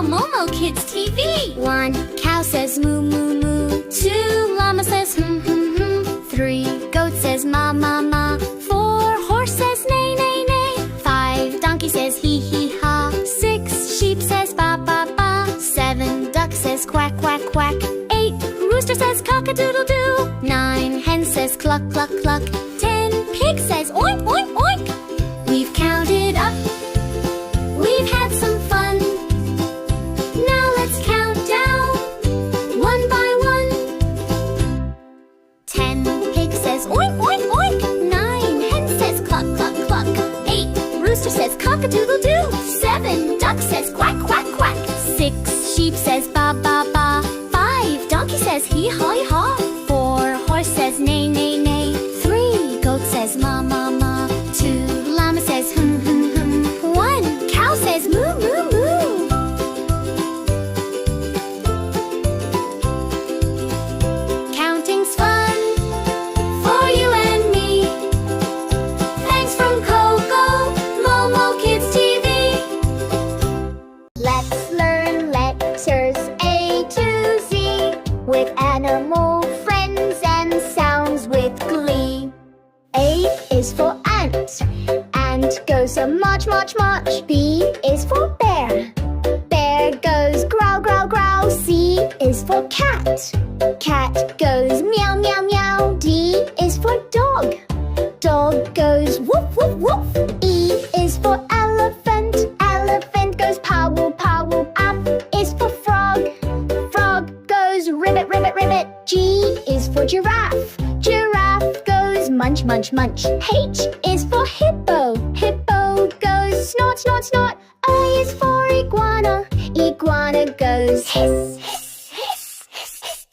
cocomomokidstv. 1 cow says moo moo moo. 2 llama says hmm hmm hmm. 3 goat says ma ma ma. 4 horse says neigh neigh neigh. 5 donkey says hee hee ha. 6 sheep says ba ba ba. 7 duck says quack quack quack. 8 rooster says cock-a-doodle-doo. 9 hen says cluck cluck cluck. 10 pig says oink oink oink. We've counted up. We've had some fun. Now let's count down, one by one. 10 pig says oink oink oink. 9 hen says cluck cluck cluck. 8 rooster says cock-a-doodle-doo. 7 duck says quack quack quack. 6 sheep says ba ba ba. 5 donkey says hee haw hee haw. 4 horse says neigh neigh neigh. 3 goat says ma ma ma. 2 llama says hmm hmm hmm. 1 cow says moo moo moo. Counting's fun for you and me. Thanks from cocomomokidstv. Let's learn letters A to Z with animal friends and sounds with glee. A is for ant. Ant goes a march, march, march. B is for bear. Bear goes growl, growl, growl. C is for cat. Cat goes meow, meow, meow. D is for dog. Dog goes woof, woof, woof. E is for elephant. Elephant goes pow, pow. F is for frog. Frog goes ribbit, ribbit, ribbit. G is for giraffe. Giraffe goes munch, munch, munch. H is for hippo. Hippo goes snort, snort, snort. I is for iguana. Iguana goes hiss, hiss, hiss, hiss, hiss.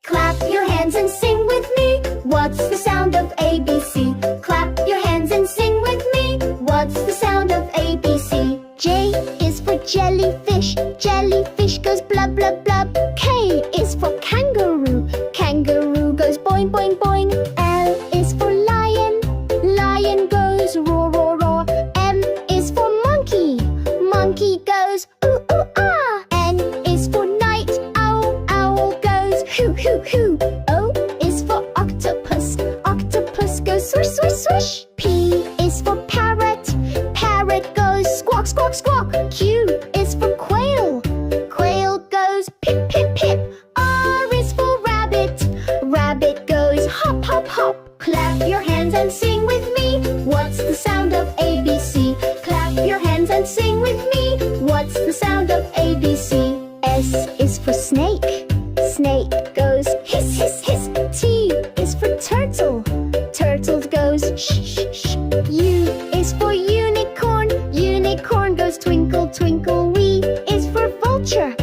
Clap your hands and sing with me. What's the sound of ABC? Clap your hands and sing with me. What's the sound of ABC? J is for jellyfish. Jellyfish goes blub, blub, blub. K is for kangaroo. Kangaroo goes boing, boing, boing. L is for lion. Lion goes roar, roar, roar. M is for monkey. Monkey goes ooh, ooh, ah. N is for night owl. Owl goes hoo, hoo, hoo. O is for octopus. Octopus goes swish, swish, swish. P is for parrot. Parrot goes squawk, squawk, squawk. Q is for quail. Quail goes pip, pip, pip. R is for rabbit. Rabbit goes hop, hop, hop. Clap your hands and sing with me. What's the sound of ABC? Clap your hands and sing with me. What's the sound of ABC? S is for snake. Snake goes hiss, hiss, hiss. T is for turtle. Turtle goes shh, shh, shh. U is for unicorn. Unicorn goes twinkle, twinkle. V is for vulture.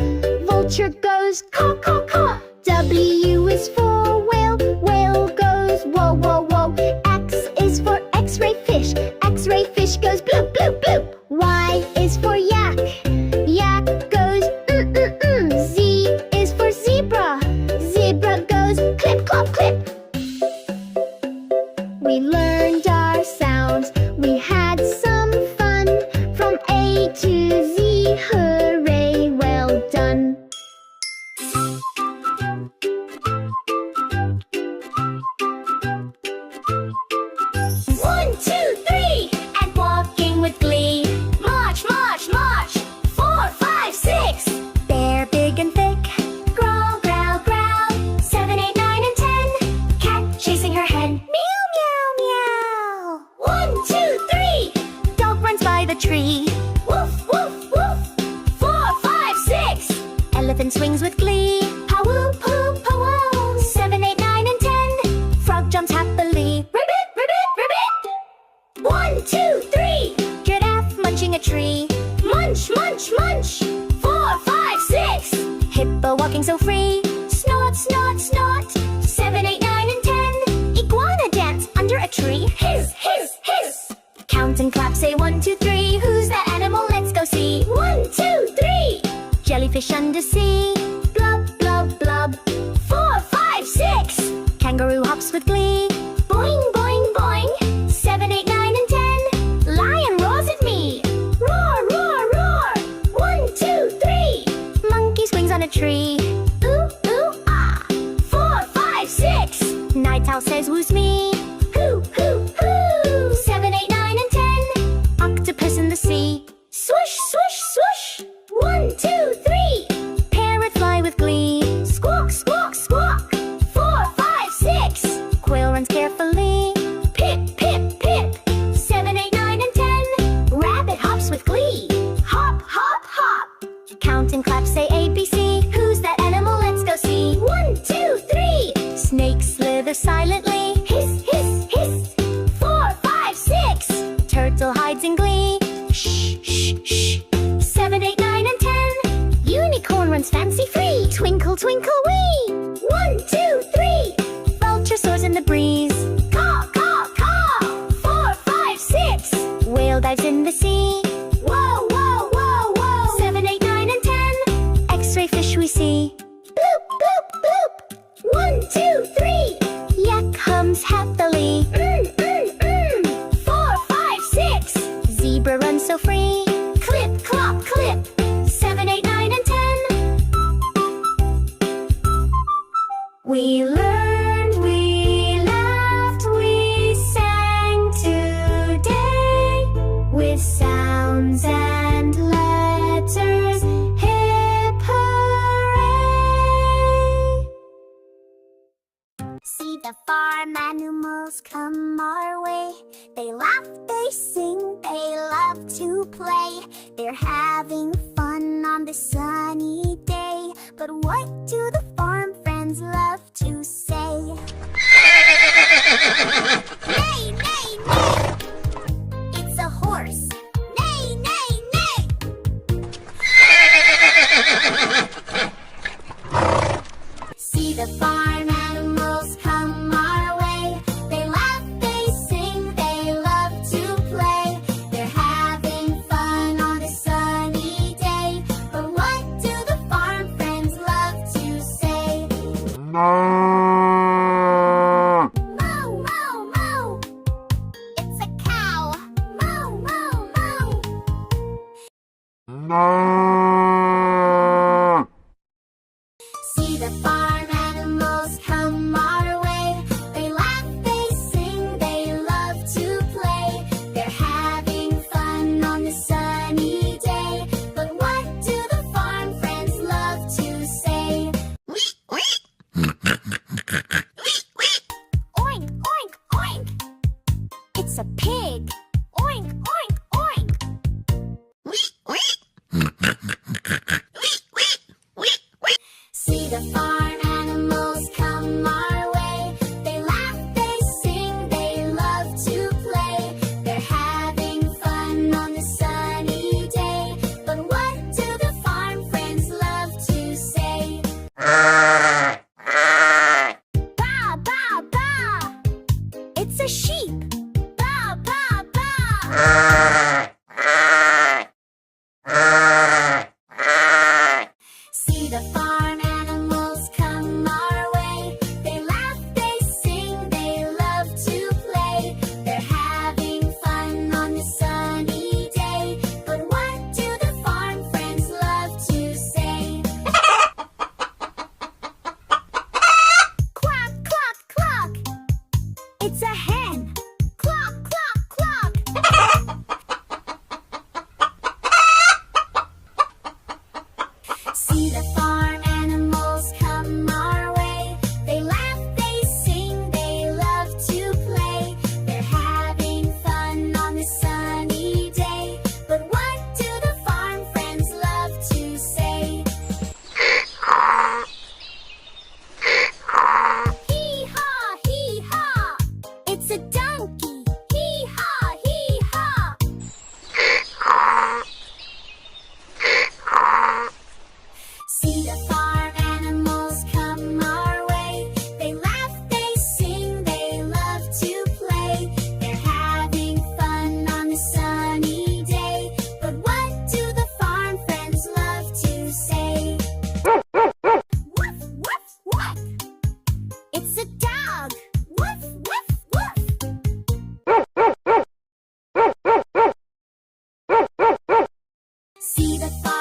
Vulture goes caw, caw, caw. W is for whale. Whale goes whoa, whoa, whoa. X is for x-ray fish. X-ray fish goes bloop, bloop, bloop. Y is for yak. Yak goes Z is for zebra. Zebra goes clip, clop, clip. We learned our sounds. We had some fun. From A to Z, hooray, well done. One, two, three, and walking with glee. March, march, march. 4, 5, 6. Bear big and thick. Growl, growl, growl. 7, 8, 9, and 10. Cat chasing her hen. Meow, meow, meow. 1, 2, 3. Dog runs by the tree. Woof, woof, woof. 4, 5, 6. Elephant swings with glee. Pow-woo, poo, pow-wow. 7, 8, 9, and 10. Frog jumps happily. Ribbit, ribbit, ribbit. 1, 2, 3. Giraffe munching a tree. Munch, munch, munch. 4, 5, 6. Hippo walking so free. Snort, snort, snort. 7, 8, 9, and 10. Iguana dance under a tree. Hiss, hiss, hiss. Count and clap, say 1, 2, 3. Who's that animal? Let's go see. 1, 2, 3. Jellyfish under sea. Blub, blub, blub. 4, 5, 6. Kangaroo hops with glee. Boing, boing, boing. 7, 8, 9, and 10. Lion roars at me. Roar, roar, roar. 1, 2, 3. Cow says woo's me. Hoo, hoo, hoo. 7, 8, 9, and 10. Octopus in the sea. Swoosh, swoosh, swoosh. 1, 2, 3. Parrot fly with glee. Squawk, squawk, squawk. 4, 5, 6. Quail runs carefully. Pip, pip, pip. 7, 8, 9, and 10. Rabbit hops with glee. Hop, hop, hop. Count and clap, say ABC. Who's that animal? Let's go see. 1, 2, 3. Snake slither silently. Hiss, hiss, hiss. 4, 5, 6. Turtle hides in glee. Shh, shh, shh. 7, 8, 9, and 10. Unicorn runs fancy free. Twinkle, twinkle, wee. 1, 2, 3. Vulture soars in the breeze. Caw, caw, caw. 4, 5, 6. Whale dives in the sea. Whoa, whoa, whoa, whoa. 7, 8, 9, and 10. X-ray fish we see. Bloop, bloop, bloop. 1, 2, 3. Yak hums happily. 4, 5, 6. Zebra runs so free. Clip, clop, clip. 7, 8, 9, and 10. We learned, we laughed, we sang today with sounds and letters. Hip hooray! See the farm animals come our way. They laugh, they sing, they love to play. They're having fun on this sunny day. But what do the farm friends love to say? Neigh, neigh, neigh. It's a horse. Neigh, neigh, neigh. See the farm animals come our way. They laugh, they sing, they love to play. They're having fun on this sunny day. But what do the farm friends love to say? Moo, moo, moo. It's a cow. Moo, moo, moo. See the farm animals come our way. They laugh, they sing, they love to play. They're having fun on the sunny day. But what do the farm friends love to say? Oink, oink, oink. It's a pig. Oink, oink, oink. See the farm animals come our way. They laugh, they sing, they love to play. They're having fun on the sunny day. But what do the farm friends love to say? Ba, ba, ba. It's a sheep. Ba, ba, ba. See the farm animals come our way. They laugh, they sing, they love to play. They're having fun on the sunny day. But what do the farm friends love to say? Cluck, cluck, cluck. It's a hen. Cluck, cluck, cluck. See the farm animals come our way. They laugh, they sing, they love to play. They're having fun on this sunny day. But what do the farm friends love to say? Hee-haw, hee-haw. It's a donkey. Hee-haw, hee-haw. See the farm animals come our way. They laugh, they sing, they love to play. They're having fun on the sunny day. But what do the farm friends love to say? Woof, woof, woof. It's a dog. Woof, woof, woof. See the farm